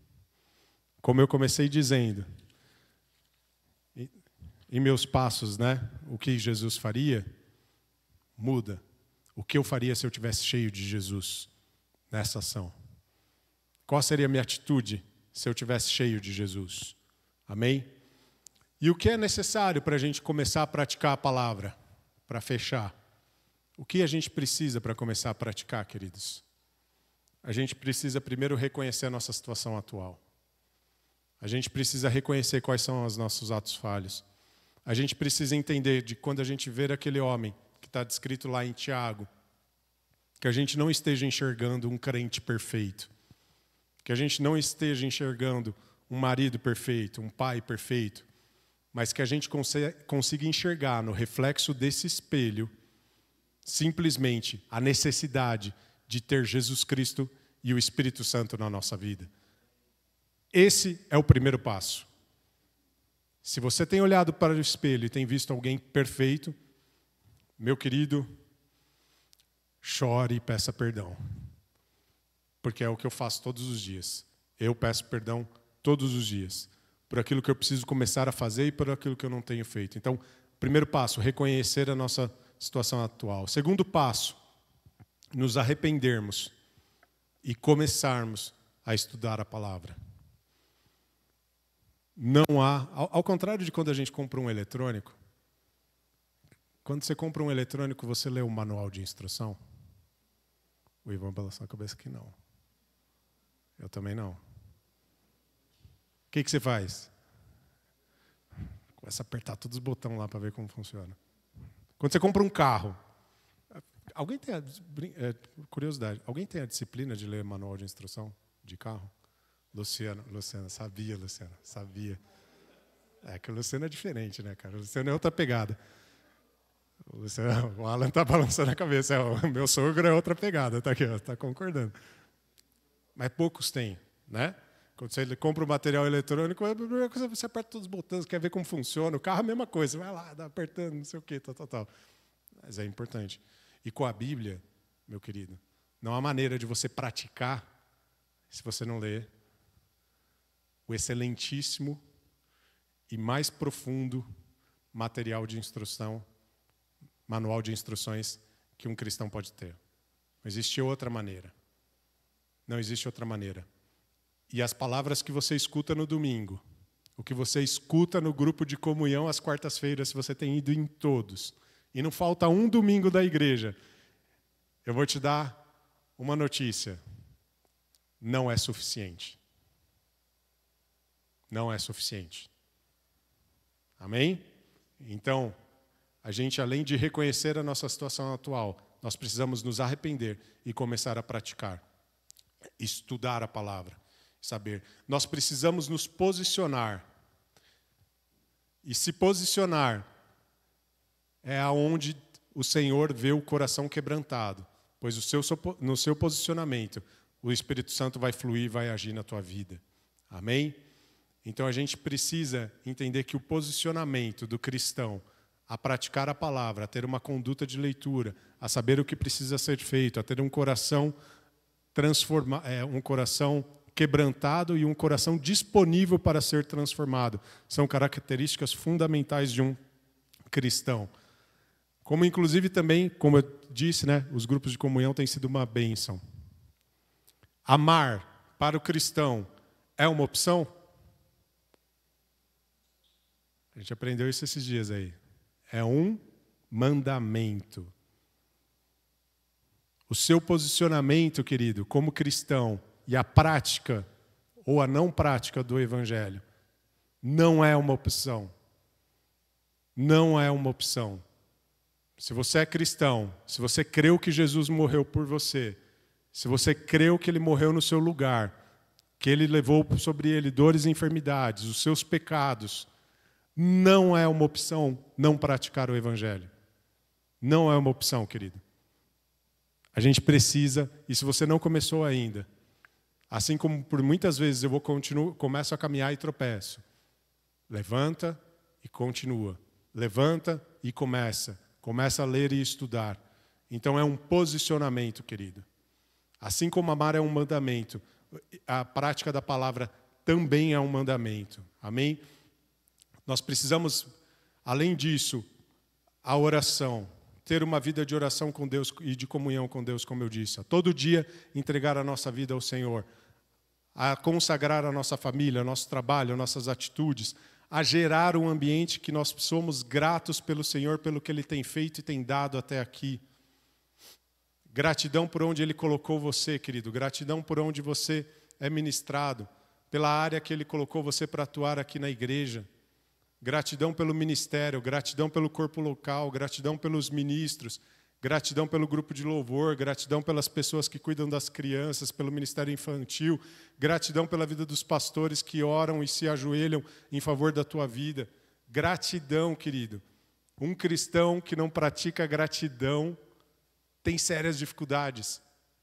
Como eu comecei dizendo, em meus passos, né? O que Jesus faria, muda. O que eu faria se eu tivesse cheio de Jesus nessa ação? Qual seria a minha atitude se eu tivesse cheio de Jesus? Amém? E o que é necessário para a gente começar a praticar a palavra? Para fechar. O que a gente precisa para começar a praticar, queridos? A gente precisa primeiro reconhecer a nossa situação atual. A gente precisa reconhecer quais são os nossos atos falhos. A gente precisa entender de quando a gente ver aquele homem que está descrito lá em Tiago, que a gente não esteja enxergando um crente perfeito, que a gente não esteja enxergando um marido perfeito, um pai perfeito, mas que a gente consiga enxergar no reflexo desse espelho simplesmente a necessidade de ter Jesus Cristo e o Espírito Santo na nossa vida. Esse é o primeiro passo. Se você tem olhado para o espelho e tem visto alguém perfeito, meu querido, chore e peça perdão. Porque é o que eu faço todos os dias. Eu peço perdão todos os dias. Por aquilo que eu preciso começar a fazer e por aquilo que eu não tenho feito. Então, primeiro passo, reconhecer a nossa situação atual. Segundo passo, nos arrependermos e começarmos a estudar a palavra. Não há, ao contrário de quando a gente compra um eletrônico, quando você compra um eletrônico, você lê o manual de instrução? O Ivan balançou a cabeça que não. Eu também não. O que você faz? Começa a apertar todos os botões lá para ver como funciona. Quando você compra um carro, alguém tem curiosidade, alguém tem a disciplina de ler manual de instrução de carro? Luciana, sabia, Luciana, sabia. É que o Luciano é diferente, né, cara? O Luciano é outra pegada. O Alan está balançando a cabeça. O meu sogro é outra pegada, está aqui, está concordando. Mas poucos têm, né? Quando você compra o material eletrônico, a primeira coisa você aperta todos os botões, quer ver como funciona. O carro é a mesma coisa, vai lá, dá apertando, não sei o quê, tal. Mas é importante. E com a Bíblia, meu querido, não há maneira de você praticar se você não ler o excelentíssimo e mais profundo material de instrução, manual de instruções que um cristão pode ter. Não existe outra maneira. Não existe outra maneira. E as palavras que você escuta no domingo, o que você escuta no grupo de comunhão às quartas-feiras, se você tem ido em todos, e não falta um domingo da igreja, eu vou te dar uma notícia. Não é suficiente. Não é suficiente. Amém? Então, a gente, além de reconhecer a nossa situação atual, nós precisamos nos arrepender e começar a praticar. Estudar a palavra, saber. Nós precisamos nos posicionar. E se posicionar é aonde o Senhor vê o coração quebrantado, pois no seu posicionamento o Espírito Santo vai fluir e vai agir na tua vida. Amém? Então a gente precisa entender que o posicionamento do cristão a praticar a palavra, a ter uma conduta de leitura, a saber o que precisa ser feito, a ter um coração um coração quebrantado e um coração disponível para ser transformado. São características fundamentais de um cristão. Como inclusive também, como eu disse, né, os grupos de comunhão têm sido uma bênção. Amar para o cristão é uma opção? A gente aprendeu isso esses dias aí. É um mandamento. O seu posicionamento, querido, como cristão, e a prática ou a não prática do Evangelho, não é uma opção. Não é uma opção. Se você é cristão, se você creu que Jesus morreu por você, se você creu que Ele morreu no seu lugar, que Ele levou sobre Ele dores e enfermidades, os seus pecados, não é uma opção não praticar o Evangelho. Não é uma opção, querido. A gente precisa, e se você não começou ainda, assim como por muitas vezes eu começo a caminhar e tropeço, levanta e continua. Levanta e começa. Começa a ler e estudar. Então é um posicionamento, querido. Assim como amar é um mandamento, a prática da palavra também é um mandamento. Amém? Nós precisamos, além disso, a oração. Ter uma vida de oração com Deus e de comunhão com Deus, como eu disse. A todo dia entregar a nossa vida ao Senhor. A consagrar a nossa família, nosso trabalho, nossas atitudes. A gerar um ambiente que nós somos gratos pelo Senhor, pelo que Ele tem feito e tem dado até aqui. Gratidão por onde Ele colocou você, querido. Gratidão por onde você é ministrado. Pela área que Ele colocou você para atuar aqui na igreja. Gratidão pelo ministério, gratidão pelo corpo local, gratidão pelos ministros, gratidão pelo grupo de louvor, gratidão pelas pessoas que cuidam das crianças, pelo ministério infantil, gratidão pela vida dos pastores que oram e se ajoelham em favor da tua vida. Gratidão, querido. Um cristão que não pratica gratidão tem sérias dificuldades.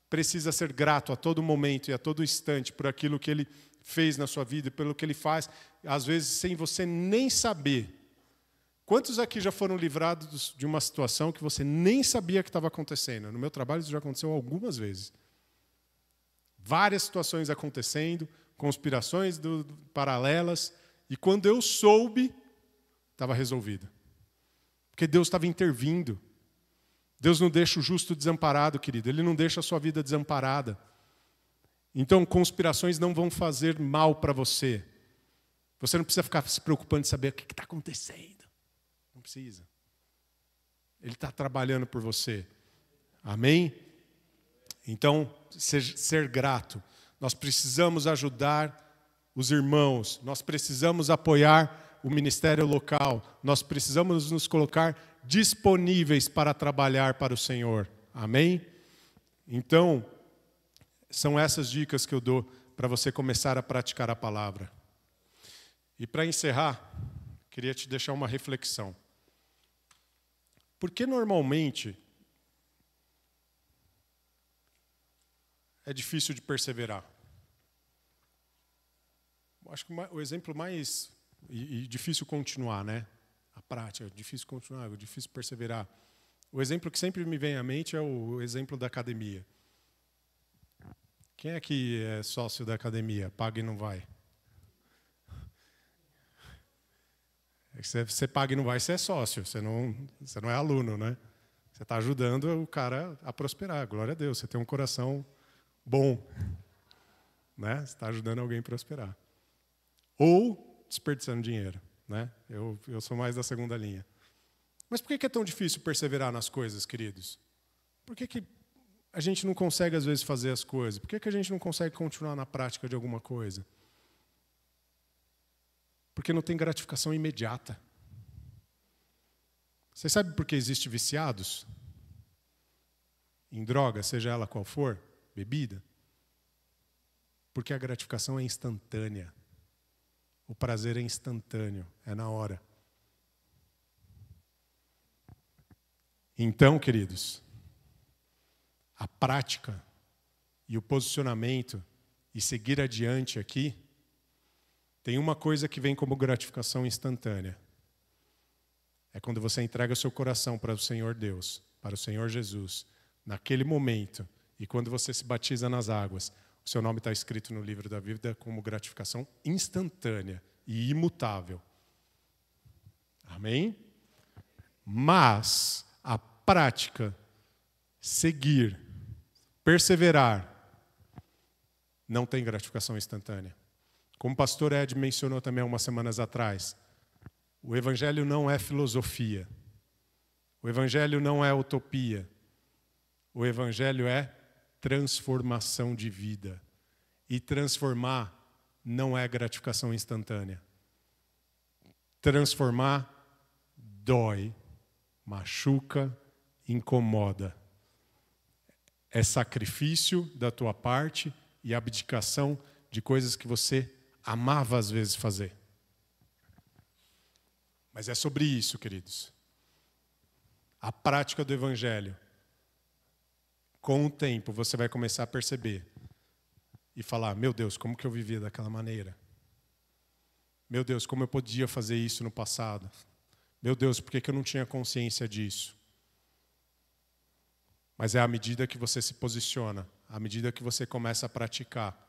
Precisa ser grato a todo momento e a todo instante por aquilo que ele fez na sua vida, pelo que Ele faz, às vezes sem você nem saber. Quantos aqui já foram livrados de uma situação que você nem sabia que estava acontecendo? No meu trabalho isso já aconteceu algumas vezes. Várias situações acontecendo, conspirações paralelas, e quando eu soube, estava resolvido. Porque Deus estava intervindo. Deus não deixa o justo desamparado, querido. Ele não deixa a sua vida desamparada. Então, conspirações não vão fazer mal para você. Você não precisa ficar se preocupando de saber o que está acontecendo. Não precisa. Ele está trabalhando por você. Amém? Então, ser grato. Nós precisamos ajudar os irmãos. Nós precisamos apoiar o ministério local. Nós precisamos nos colocar disponíveis para trabalhar para o Senhor. Amém? Então, são essas dicas que eu dou para você começar a praticar a palavra. E para encerrar, queria te deixar uma reflexão. Por que normalmente é difícil de perseverar? acho que o exemplo mais e difícil continuar, né? A prática, difícil continuar, difícil perseverar. O exemplo que sempre me vem à mente é o exemplo da academia. Quem é que é sócio da academia? Paga e não vai? Você paga e não vai, você é sócio, você não é aluno, né? Você está ajudando o cara a prosperar, glória a Deus. Você tem um coração bom, né? Você está ajudando alguém a prosperar. Ou desperdiçando dinheiro, né? Eu sou mais da segunda linha. Mas por que é tão difícil perseverar nas coisas, queridos? Por que a gente não consegue, às vezes, fazer as coisas? Por que a gente não consegue continuar na prática de alguma coisa? Porque não tem gratificação imediata. Você sabe por que existem viciados em droga, seja ela qual for, bebida? Porque a gratificação é instantânea. O prazer é instantâneo, é na hora. Então, queridos, a prática e o posicionamento e seguir adiante aqui tem uma coisa que vem como gratificação instantânea. É quando você entrega o seu coração para o Senhor Deus, para o Senhor Jesus, naquele momento, e quando você se batiza nas águas, o seu nome está escrito no livro da vida como gratificação instantânea e imutável. Amém? Mas a prática, seguir, perseverar, não tem gratificação instantânea. Como o pastor Ed mencionou também umas semanas atrás, o Evangelho não é filosofia. O Evangelho não é utopia. O Evangelho é transformação de vida. E transformar não é gratificação instantânea. Transformar dói, machuca, incomoda. É sacrifício da tua parte e abdicação de coisas que você amava às vezes fazer. Mas é sobre isso, queridos. A prática do Evangelho. Com o tempo, você vai começar a perceber e falar, meu Deus, como que eu vivia daquela maneira? Meu Deus, como eu podia fazer isso no passado? Meu Deus, por que eu não tinha consciência disso? Mas é à medida que você se posiciona, à medida que você começa a praticar,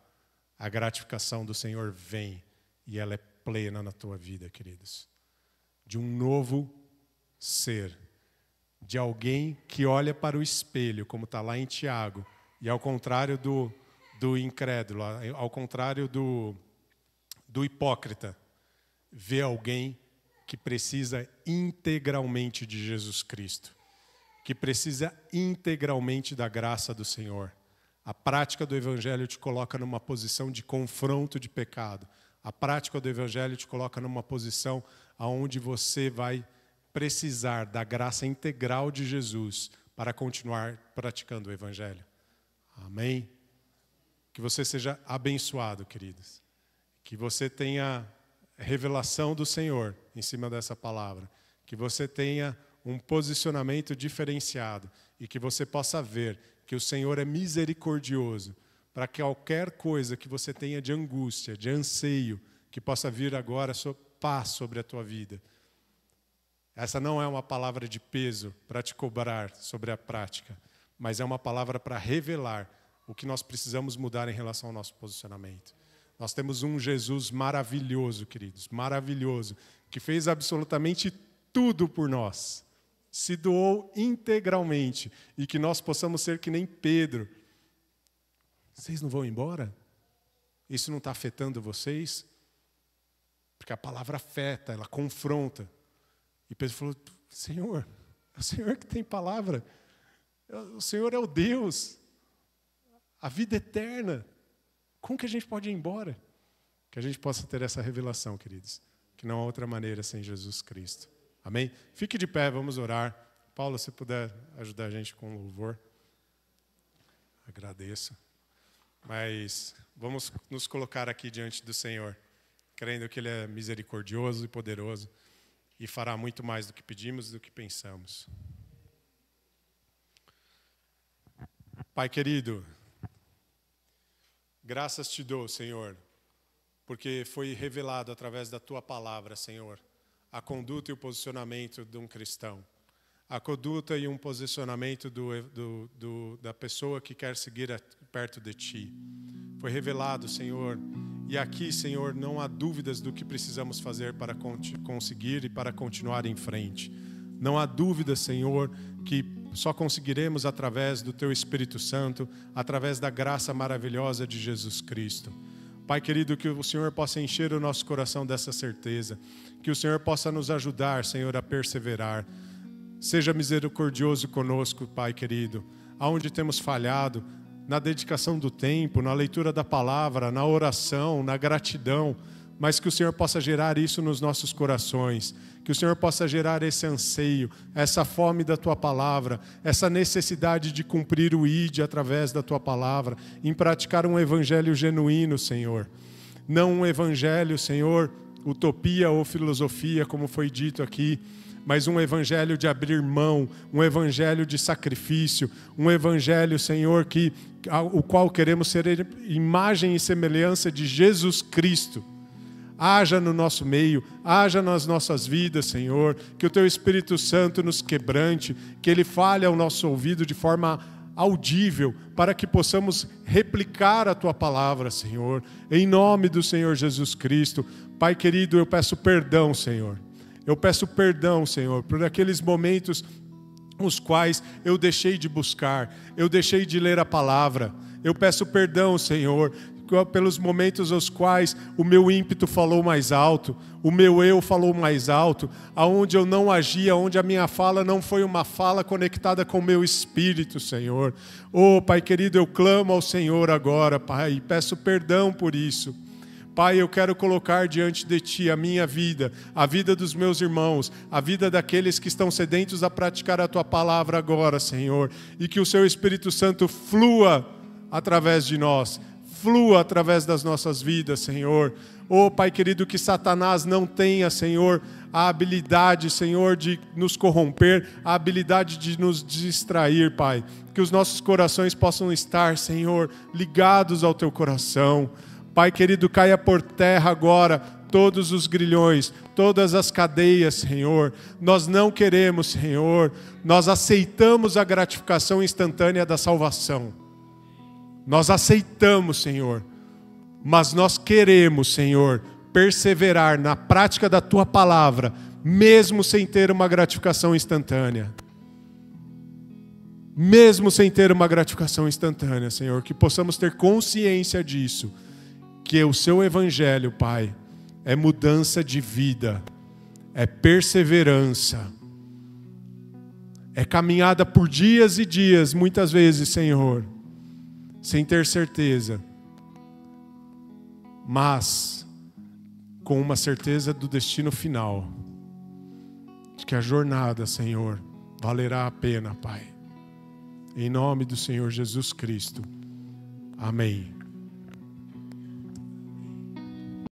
a gratificação do Senhor vem e ela é plena na tua vida, queridos. De um novo ser, de alguém que olha para o espelho, como está lá em Tiago, e ao contrário do incrédulo, ao contrário do hipócrita, vê alguém que precisa integralmente de Jesus Cristo, que precisa integralmente da graça do Senhor. A prática do Evangelho te coloca numa posição de confronto de pecado. A prática do Evangelho te coloca numa posição onde você vai precisar da graça integral de Jesus para continuar praticando o Evangelho. Amém? Que você seja abençoado, queridos. Que você tenha revelação do Senhor em cima dessa palavra. Que você tenha um posicionamento diferenciado e que você possa ver que o Senhor é misericordioso para que qualquer coisa que você tenha de angústia, de anseio, que possa vir agora paz sobre a tua vida. Essa não é uma palavra de peso para te cobrar sobre a prática, mas é uma palavra para revelar o que nós precisamos mudar em relação ao nosso posicionamento. Nós temos um Jesus maravilhoso, queridos, maravilhoso, que fez absolutamente tudo por nós, se doou integralmente, e que nós possamos ser que nem Pedro. Vocês não vão embora? Isso não está afetando vocês? Porque a palavra afeta, ela confronta. E Pedro falou, Senhor, é o Senhor que tem palavra. O Senhor é o Deus. A vida eterna. Como que a gente pode ir embora? Que a gente possa ter essa revelação, queridos. Que não há outra maneira sem Jesus Cristo. Amém? Fique de pé, vamos orar. Paulo, se puder ajudar a gente com louvor. Agradeço. Mas vamos nos colocar aqui diante do Senhor, crendo que Ele é misericordioso e poderoso e fará muito mais do que pedimos e do que pensamos. Pai querido, graças te dou, Senhor, porque foi revelado através da Tua palavra, Senhor, a conduta e o posicionamento de um cristão. A conduta e um posicionamento da pessoa que quer seguir perto de Ti. Foi revelado, Senhor, e aqui, Senhor, não há dúvidas do que precisamos fazer para conseguir e para continuar em frente. Não há dúvida, Senhor, que só conseguiremos através do Teu Espírito Santo, através da graça maravilhosa de Jesus Cristo. Pai querido, que o Senhor possa encher o nosso coração dessa certeza, que o Senhor possa nos ajudar, Senhor, a perseverar. Seja misericordioso conosco, Pai querido, aonde temos falhado, na dedicação do tempo, na leitura da palavra, na oração, na gratidão, mas que o Senhor possa gerar isso nos nossos corações, que o Senhor possa gerar esse anseio, essa fome da Tua palavra, essa necessidade de cumprir o ID através da Tua palavra, em praticar um evangelho genuíno, Senhor. Não um evangelho, Senhor, utopia ou filosofia, como foi dito aqui, mas um evangelho de abrir mão, um evangelho de sacrifício, um evangelho, Senhor, o qual queremos ser imagem e semelhança de Jesus Cristo. Haja no nosso meio, haja nas nossas vidas, Senhor, que o Teu Espírito Santo nos quebrante, que Ele fale ao nosso ouvido de forma audível, para que possamos replicar a Tua palavra, Senhor, em nome do Senhor Jesus Cristo. Pai querido, eu peço perdão, Senhor. Eu peço perdão, Senhor, por aqueles momentos os quais eu deixei de buscar, eu deixei de ler a palavra. Eu peço perdão, Senhor, pelos momentos aos quais o meu ímpeto falou mais alto, o meu eu falou mais alto, aonde eu não agi, aonde a minha fala não foi uma fala conectada com o meu espírito, Senhor. Oh, Pai querido, eu clamo ao Senhor agora, Pai, e peço perdão por isso. Pai, eu quero colocar diante de Ti a minha vida, a vida dos meus irmãos, a vida daqueles que estão sedentos a praticar a Tua palavra agora, Senhor, e que o Seu Espírito Santo flua através de nós, flua através das nossas vidas, Senhor. Oh, Pai querido, que Satanás não tenha, Senhor, a habilidade, Senhor, de nos corromper, a habilidade de nos distrair, Pai. Que os nossos corações possam estar, Senhor, ligados ao Teu coração. Pai querido, caia por terra agora todos os grilhões, todas as cadeias, Senhor. Nós não queremos, Senhor, nós aceitamos a gratificação instantânea da salvação. Nós aceitamos, Senhor, mas nós queremos, Senhor, perseverar na prática da Tua palavra, mesmo sem ter uma gratificação instantânea. Mesmo sem ter uma gratificação instantânea, Senhor, que possamos ter consciência disso, que o Seu evangelho, Pai, é mudança de vida, é perseverança, é caminhada por dias e dias, muitas vezes, Senhor, sem ter certeza, mas com uma certeza do destino final, de que a jornada, Senhor, valerá a pena, Pai. Em nome do Senhor Jesus Cristo. Amém.